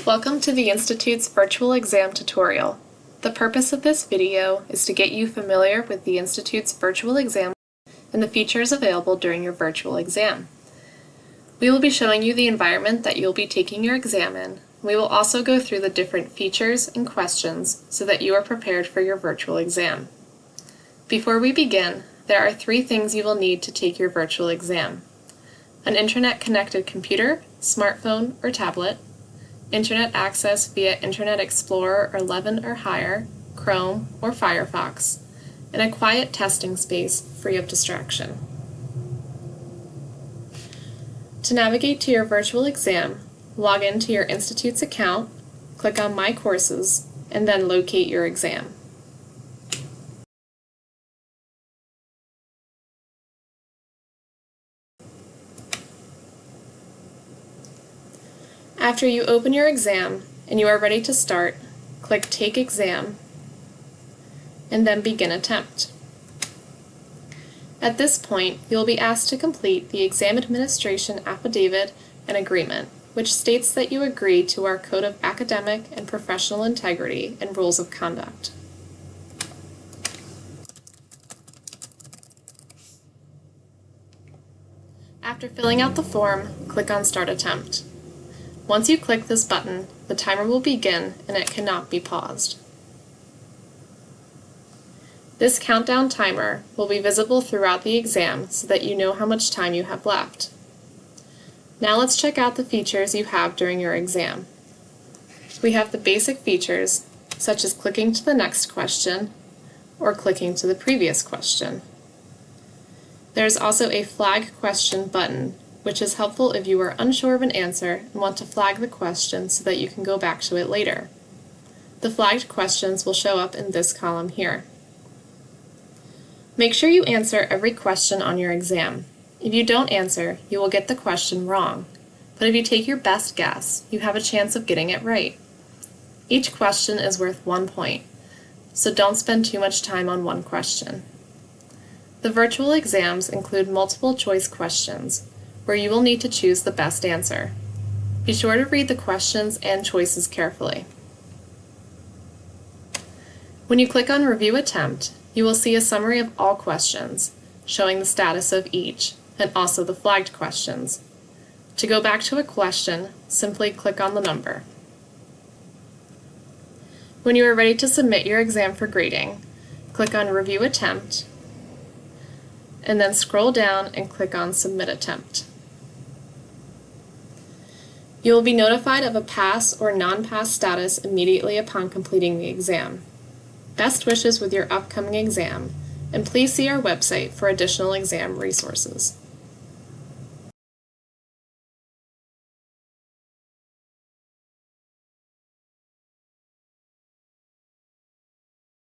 Welcome to the Institute's virtual exam tutorial. The purpose of this video is to get you familiar with the Institute's virtual exam and the features available during your virtual exam. We will be showing you the environment that you'll be taking your exam in. We will also go through the different features and questions so that you are prepared for your virtual exam. Before we begin, there are 3 things you will need to take your virtual exam: an internet-connected computer, smartphone, or tablet, internet access via Internet Explorer 11 or higher, Chrome, or Firefox, and a quiet testing space free of distraction. To navigate to your virtual exam, log into your Institute's account, click on My Courses, and then locate your exam. After you open your exam and you are ready to start, click Take Exam and then Begin Attempt. At this point, you will be asked to complete the Exam Administration Affidavit and Agreement, which states that you agree to our Code of Academic and Professional Integrity and Rules of Conduct. After filling out the form, click on Start Attempt. Once you click this button, the timer will begin and it cannot be paused. This countdown timer will be visible throughout the exam so that you know how much time you have left. Now let's check out the features you have during your exam. We have the basic features, such as clicking to the next question or clicking to the previous question. There is also a Flag Question button, which is helpful if you are unsure of an answer and want to flag the question so that you can go back to it later. The flagged questions will show up in this column here. Make sure you answer every question on your exam. If you don't answer, you will get the question wrong, but if you take your best guess, you have a chance of getting it right. Each question is worth 1 point, so don't spend too much time on one question. The virtual exams include multiple choice questions, where you will need to choose the best answer. Be sure to read the questions and choices carefully. When you click on Review Attempt, you will see a summary of all questions, showing the status of each, and also the flagged questions. To go back to a question, simply click on the number. When you are ready to submit your exam for grading, click on Review Attempt, and then scroll down and click on Submit Attempt. You will be notified of a pass or non-pass status immediately upon completing the exam. Best wishes with your upcoming exam, and please see our website for additional exam resources.